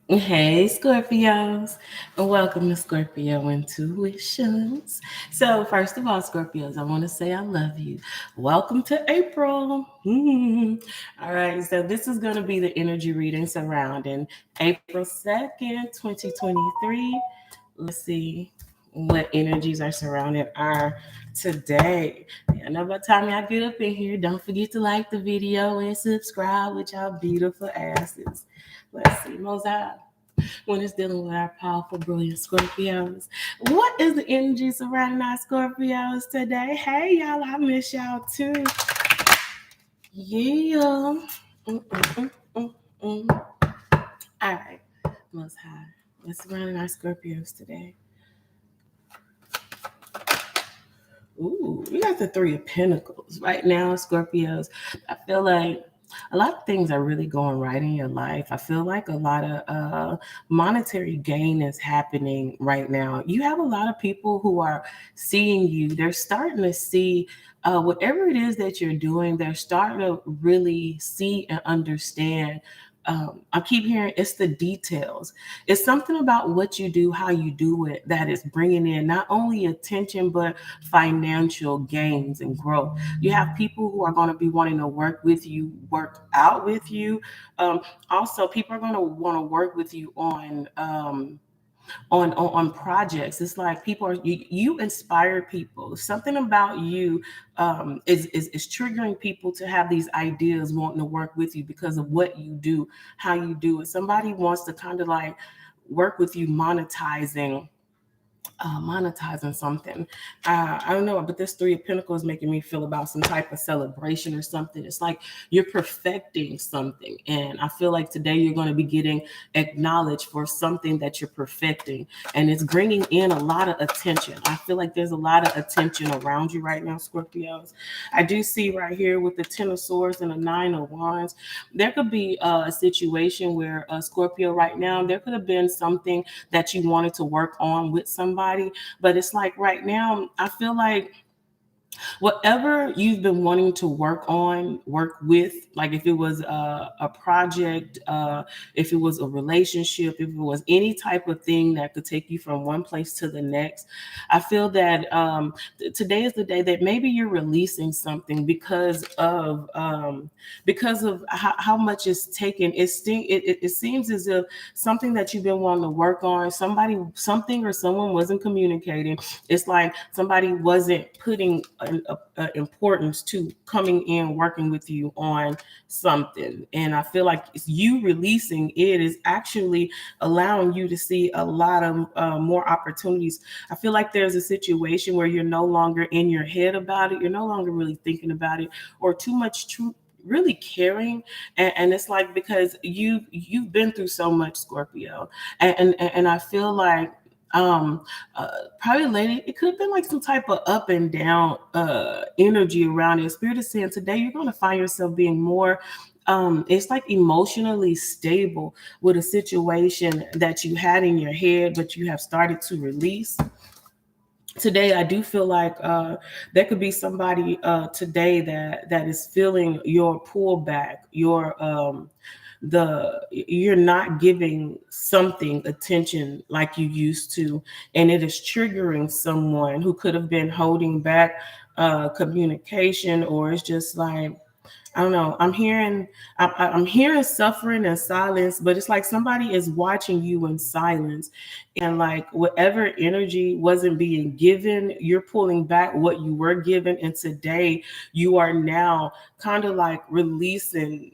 Hey, Scorpios, and welcome to Scorpio Intuitions. So, first of all, Scorpios, I want to say I love you. Welcome to April. All right, so this is going to be the energy reading surrounding April 2nd, 2023. Let's see what energies are surrounding our today. I know by the time y'all get up in here, don't forget to like the video and subscribe with y'all beautiful asses. Let's see, Mozart, when it's dealing with our powerful, brilliant Scorpios. What is the energy surrounding our Scorpios today? Hey, y'all, I miss y'all too. Yeah. Mm. All right, most high. What's surrounding our Scorpios today? Ooh, we got the Three of Pentacles right now, Scorpios. I feel like a lot of things are really going right in your life. I feel like a lot of monetary gain is happening right now. You have a lot of people who are seeing you. They're starting to see whatever it is that you're doing. They're starting to really see and understand. I keep hearing it's the details. It's something about what you do, how you do it, that is bringing in not only attention, but financial gains and growth. You have people who are going to be wanting to work with you, work out with you. Also, people are going to want to work with you on projects. It's like people are you inspire people. Something about you is triggering people to have these ideas, wanting to work with you because of what you do, how you do it. Somebody wants to kind of like work with you, monetizing something. I don't know, but this Three of Pentacles is making me feel about some type of celebration or something. It's like you're perfecting something. And I feel like today you're going to be getting acknowledged for something that you're perfecting. And it's bringing in a lot of attention. I feel like there's a lot of attention around you right now, Scorpios. I do see right here with the Ten of Swords and the Nine of Wands, there could be a situation where Scorpio right now, there could have been something that you wanted to work on with somebody, but it's like right now, I feel like whatever you've been wanting to work on, work with, like if it was a project, if it was a relationship, if it was any type of thing that could take you from one place to the next, I feel that today is the day that maybe you're releasing something because of how much it's taken. It seems as if something that you've been wanting to work on, something or someone wasn't communicating. It's like somebody wasn't putting importance to coming in working with you on something, and I feel like you releasing it is actually allowing you to see a lot of more opportunities. I feel like there's a situation where you're no longer in your head about it, you're no longer really thinking about it or too much really caring, and it's like because you've been through so much, Scorpio, and I feel like um probably lady, it could have been like some type of up and down energy around it. Spirit is saying today you're going to find yourself being more it's like emotionally stable with a situation that you had in your head but you have started to release. Today I do feel like there could be somebody today that is feeling your pullback, your you're not giving something attention like you used to, and it is triggering someone who could have been holding back communication, or it's just like I don't know. I'm hearing suffering and silence, but it's like somebody is watching you in silence, and like whatever energy wasn't being given, you're pulling back what you were given, and today you are now kind of like releasing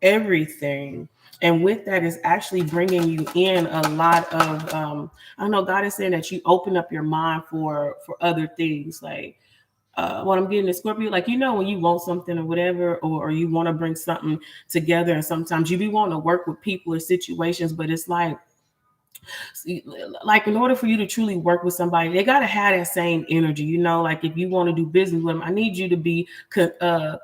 everything. And with that is actually bringing you in a lot of I don't know, God is saying that you open up your mind for other things, like what I'm getting is Scorpio, like when you want something or whatever, or you want to bring something together, and sometimes you be wanting to work with people or situations, but it's like like in order for you to truly work with somebody, they got to have that same energy, you know. Like if you want to do business with them, I need you to be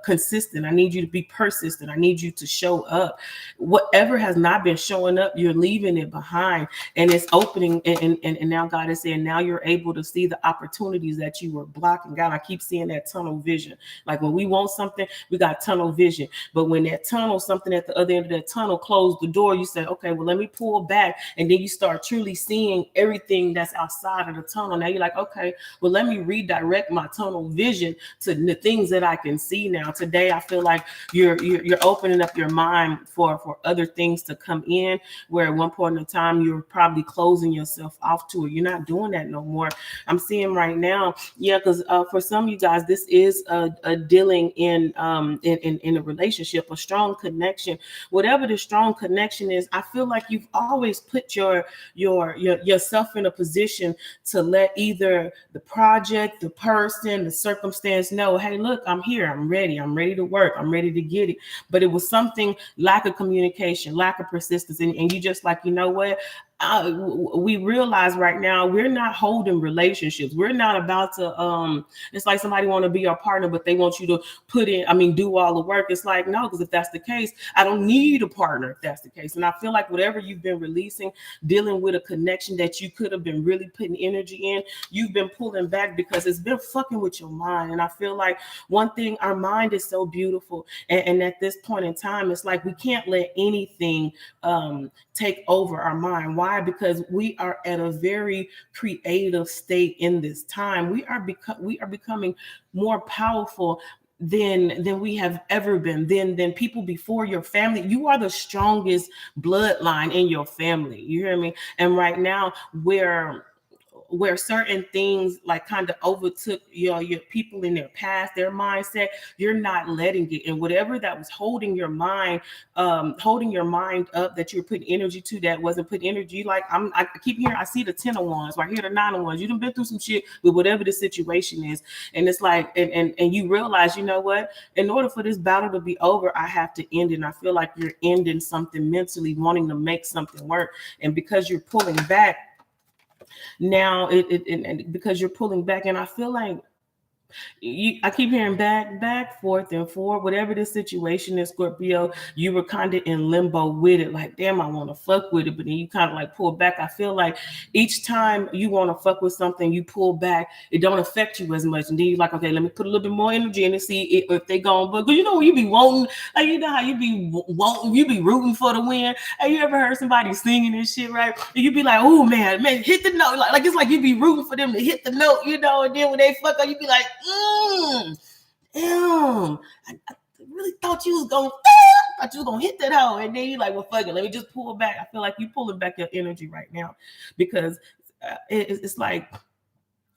consistent. I need you to be persistent. I need you to show up. Whatever has not been showing up, you're leaving it behind, and it's opening. And now God is saying, now you're able to see the opportunities that you were blocking. God, I keep seeing that tunnel vision. Like when we want something, we got tunnel vision. But when that tunnel, something at the other end of that tunnel closed the door, you say, okay, well, let me pull back. And then you start truly seeing everything that's outside of the tunnel. Now you're like, okay, well, let me redirect my tunnel vision to the things that I can see now. Today, I feel like you're opening up your mind for other things to come in, where at one point in time, you're probably closing yourself off to it. You're not doing that no more. I'm seeing right now, yeah, because for some of you guys, this is a dealing in a relationship, a strong connection. Whatever the strong connection is, I feel like you've always put yourself in a position to let either the project, the person, the circumstance know, hey, look, I'm here, I'm ready to work, I'm ready to get it. But it was something, lack of communication, lack of persistence, and you just like, you know what? We realize right now we're not holding relationships. We're not about to it's like somebody want to be our partner, but they want you to do all the work. It's like, no, because if that's the case, I don't need a partner if that's the case. And I feel like whatever you've been releasing, dealing with a connection that you could have been really putting energy in, you've been pulling back because it's been fucking with your mind. And I feel like one thing, our mind is so beautiful, and at this point in time, it's like we can't let anything take over our mind. Why? Because we are at a very creative state in this time. We are becoming more powerful than we have ever been, than people before your family. You are the strongest bloodline in your family. You hear me? And right now, where certain things like kind of overtook your people in their past, their mindset, you're not letting it. And whatever that was holding your mind up, that you're putting energy to, that wasn't putting energy. Like I keep hearing, I see the 10 of wands, right here, the 9 of wands. You done been through some shit with whatever the situation is. And it's like, and you realize, you know what? In order for this battle to be over, I have to end it. And I feel like you're ending something mentally, wanting to make something work. And because you're pulling back, now and because you're pulling back, and I feel like I keep hearing back, forth, and forward. Whatever the situation is, Scorpio, you were kind of in limbo with it. Like, damn, I want to fuck with it, but then you kind of like pull back. I feel like each time you want to fuck with something, you pull back. It don't affect you as much, and then you're like, okay, let me put a little bit more energy in to see if they going. But you know, you be wanting, like, you know how you be wanting, you be rooting for the win. Have you ever heard somebody singing this shit, right? And you be like, oh man, hit the note. Like it's like you be rooting for them to hit the note, you know. And then when they fuck up, you be like, damn, I really thought you was gonna hit that hoe, and then you like, well, fuck it, let me just pull back. I feel like you pulling back your energy right now because it's like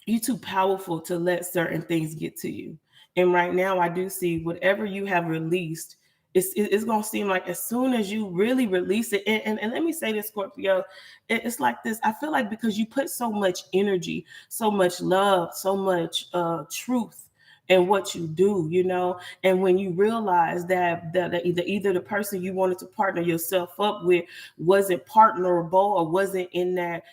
you're too powerful to let certain things get to you. And right now, I do see whatever you have released. It's gonna seem like as soon as you really release it, and let me say this, Scorpio, it's like this. I feel like because you put so much energy, so much love, so much truth in what you do, you know, and when you realize that either the person you wanted to partner yourself up with wasn't partnerable or wasn't in that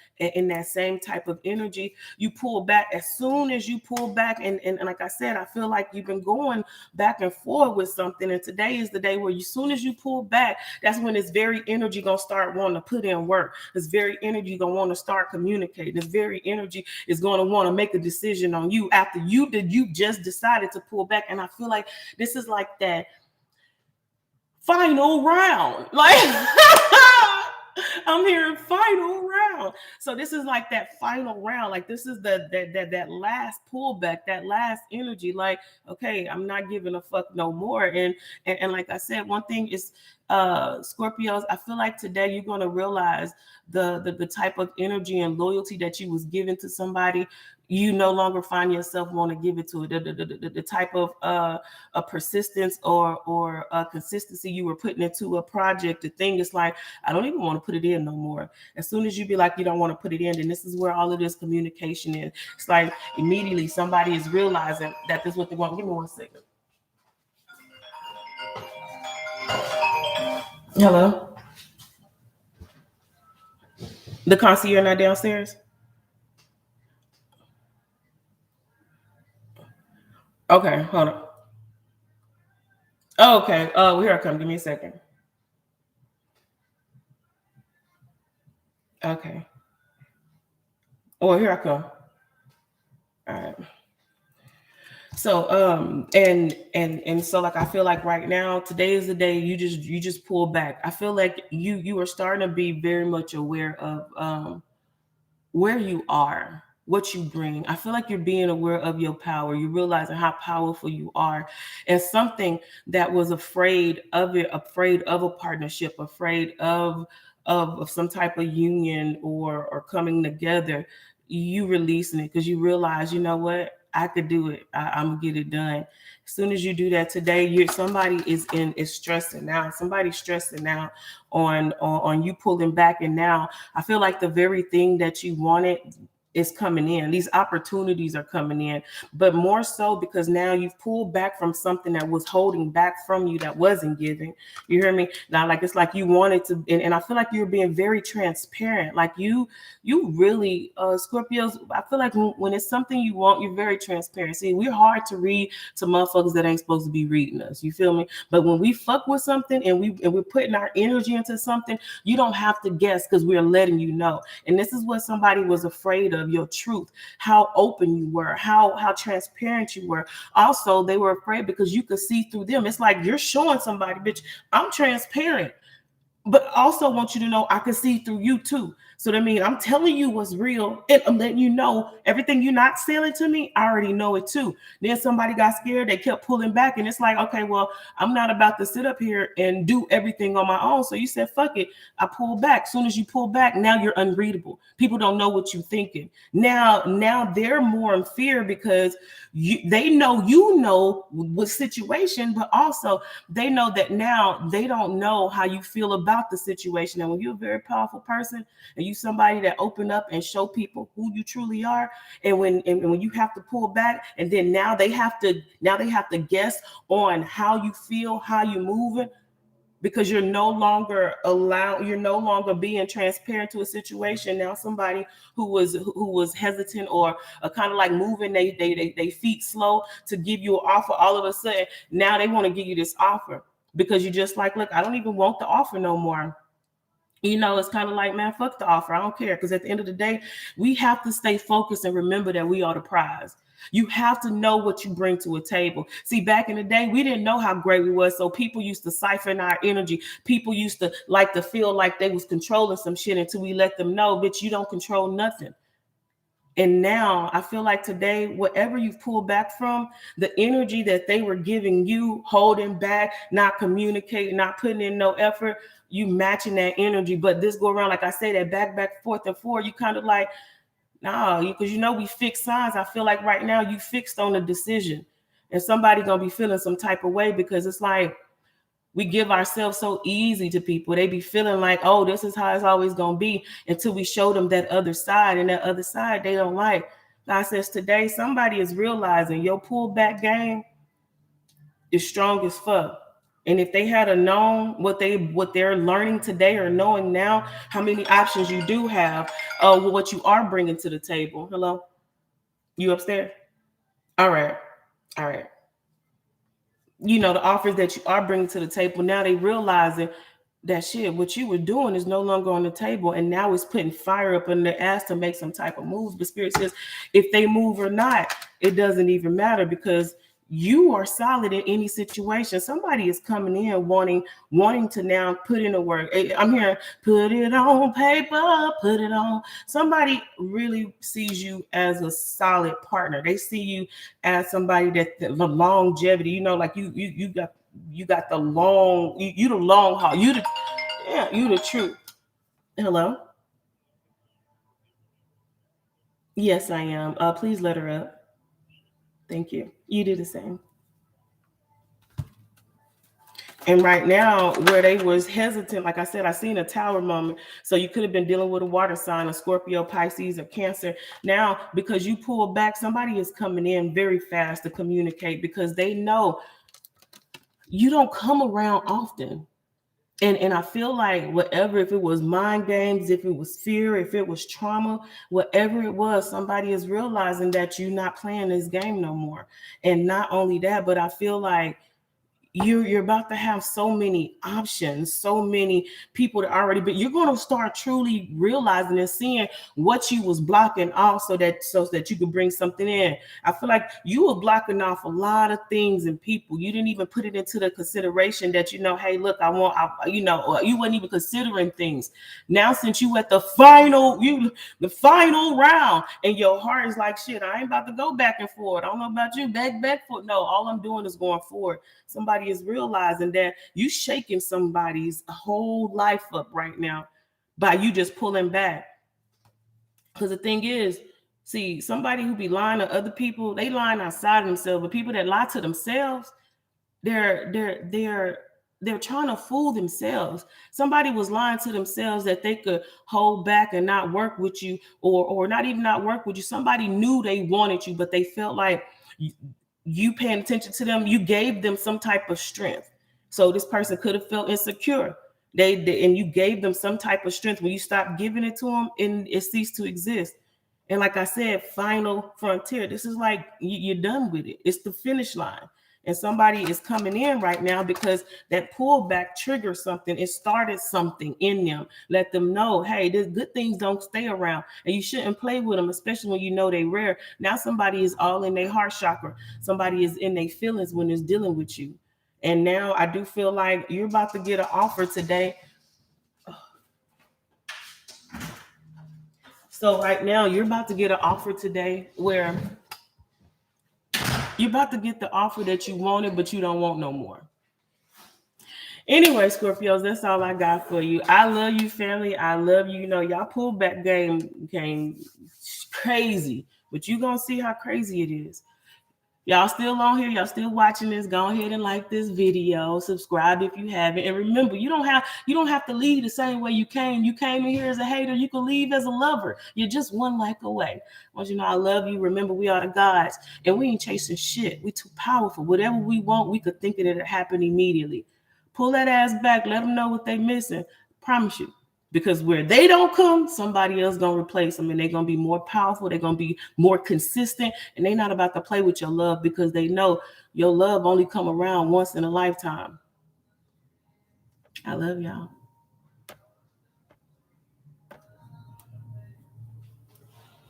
same type of energy, you pull back. As soon as you pull back, and like I said, I feel like you've been going back and forth with something, and today is the day where as soon as you pull back, that's when this very energy gonna start wanting to put in work. This very energy gonna want to start communicating. This very energy is gonna want to make a decision on you after you just decided to pull back. And I feel like this is like that final round. Like I'm hearing final round. So this is like that final round. Like this is that last pullback, that last energy. Like, okay, I'm not giving a fuck no more. And like I said, one thing is Scorpios, I feel like today you're going to realize the type of energy and loyalty that you was given to somebody. You no longer find yourself want to give it to it. The type of a persistence or a consistency you were putting into a project. The thing is like, I don't even want to put it in no more. As soon as you be like, you don't want to put it in, then this is where all of this communication is. It's like immediately somebody is realizing that this is what they want. Give me 1 second. Hello. The concierge not downstairs? Okay, hold on. Oh, okay. Oh, here I come. Give me a second. Okay. Oh, here I come. All right. So and so like I feel like right now, today is the day you just pull back. I feel like you are starting to be very much aware of where you are, what you bring. I feel like you're being aware of your power. You're realizing how powerful you are. And something that was afraid of it, afraid of a partnership, afraid of some type of union or coming together, you releasing it because you realize, you know what? I could do it. I'm gonna get it done. As soon as you do that today, somebody is stressing out. Somebody's stressing out on you pulling back, and now I feel like the very thing that you wanted is coming in. These opportunities are coming in, but more so because now you've pulled back from something that was holding back from you, that wasn't giving. You hear me? Now, like it's like you wanted to, and I feel like you're being very transparent. Like you really, Scorpios, I feel like when it's something you want, you're very transparent. See, we're hard to read to motherfuckers that ain't supposed to be reading us. You feel me? But when we fuck with something and we're putting our energy into something, you don't have to guess because we're letting you know. And this is what somebody was afraid of, your truth, how open you were, how transparent you were. Also, they were afraid because you could see through them. It's like you're showing somebody, bitch, I'm transparent, but also want you to know I can see through you too. So that means I'm telling you what's real, and I'm letting you know everything you're not selling to me, I already know it too. Then somebody got scared, they kept pulling back, and it's like, okay, well, I'm not about to sit up here and do everything on my own. So you said, fuck it, I pull back. As soon as you pull back, now you're unreadable. People don't know what you're thinking. Now they're more in fear because they know you know what situation, but also they know that now they don't know how you feel about the situation. And when you're a very powerful person and you somebody that open up and show people who you truly are, and when you have to pull back, and then now they have to guess on how you feel, how you moving, because you're no longer being transparent to a situation. Now somebody who was hesitant or kind of like moving they feet slow to give you an offer, all of a sudden now they want to give you this offer because you just like, look, I don't even want the offer no more. It's kind of like, man, fuck the offer. I don't care. Because at the end of the day, we have to stay focused and remember that we are the prize. You have to know what you bring to a table. See, back in the day, we didn't know how great we was. So people used to siphon our energy. People used to like to feel like they was controlling some shit until we let them know, bitch, you don't control nothing. And now I feel like today, whatever you've pulled back from, the energy that they were giving you, holding back, not communicating, not putting in no effort, you matching that energy. But this go around, like I say, that back, forth and forth, you kind of like, nah, because we fix signs. I feel like right now you fixed on a decision. And somebody gonna be feeling some type of way because it's like, we give ourselves so easy to people. They be feeling like, oh, this is how it's always going to be, until we show them that other side, and that other side they don't like. God says today somebody is realizing your pullback game is strong as fuck. And if they had a known what they're learning today or knowing now, how many options you do have, what you are bringing to the table. Hello, you upstairs? All right, all right. The offers that you are bringing to the table, now they realizing that shit, what you were doing is no longer on the table, and now it's putting fire up in their ass to make some type of moves. But Spirit says, if they move or not, it doesn't even matter, because you are solid in any situation. Somebody is coming in wanting to now put in the work. I'm hearing, put it on paper, put it on. Somebody really sees you as a solid partner. They see you as somebody that the longevity, like you got the long, you the long haul. You the truth. Hello? Yes, I am. Please let her up. Thank you. You do the same. And right now, where they was hesitant, like I said, I seen a tower moment. So you could have been dealing with a water sign, a Scorpio, Pisces, or Cancer. Now, because you pull back, somebody is coming in very fast to communicate, because they know you don't come around often. And I feel like whatever, if it was mind games, if it was fear, if it was trauma, whatever it was, somebody is realizing that you're not playing this game no more. And not only that, but I feel like you're about to have so many options, so many people that already, but you're going to start truly realizing and seeing what you was blocking off so that you could bring something in. I feel like you were blocking off a lot of things and people. You didn't even put it into the consideration that, hey, look, or you wasn't even considering things. Now, since you at the final round, and your heart is like, shit, I ain't about to go back and forth. I don't know about you, back forth. No, all I'm doing is going forward. Somebody is realizing that you shaking somebody's whole life up right now by you just pulling back. Because the thing is, see, somebody who be lying to other people, they lying outside of themselves. But people that lie to themselves, they're trying to fool themselves. Somebody was lying to themselves that they could hold back and not work with you, or not even not work with you. Somebody knew they wanted you, but they felt like you paying attention to them, you gave them some type of strength. So this person could have felt insecure. And you gave them some type of strength. When you stop giving it to them, and it ceased to exist. And like I said, final frontier. This is like you're done with it. It's the finish line. And somebody is coming in right now because that pullback triggered something. It started something in them. Let them know, hey, the good things don't stay around, and you shouldn't play with them, especially when you know they rare. Now somebody is all in their heart chakra. Somebody is in their feelings when it's dealing with you. And now I do feel like you're about to get an offer today. So right now you're about to get an offer today where you're about to get the offer that you wanted, but you don't want no more. Anyway, Scorpios, that's all I got for you. I love you, family. I love you. Y'all pullback game came crazy, but you gonna see how crazy it is. Y'all still on here, y'all still watching this, go ahead and like this video, subscribe if you haven't. And remember, you don't have to leave the same way you came. You came in here as a hater, you can leave as a lover. You're just one like away. Once you know I love you, remember we are the gods, and we ain't chasing shit. We too powerful. Whatever we want, we could think that it'll happen immediately. Pull that ass back, let them know what they missing. Promise you. Because where they don't come, somebody else gonna replace them, and they're gonna be more powerful. They're gonna be more consistent, and they're not about to play with your love, because they know your love only come around once in a lifetime. I love y'all.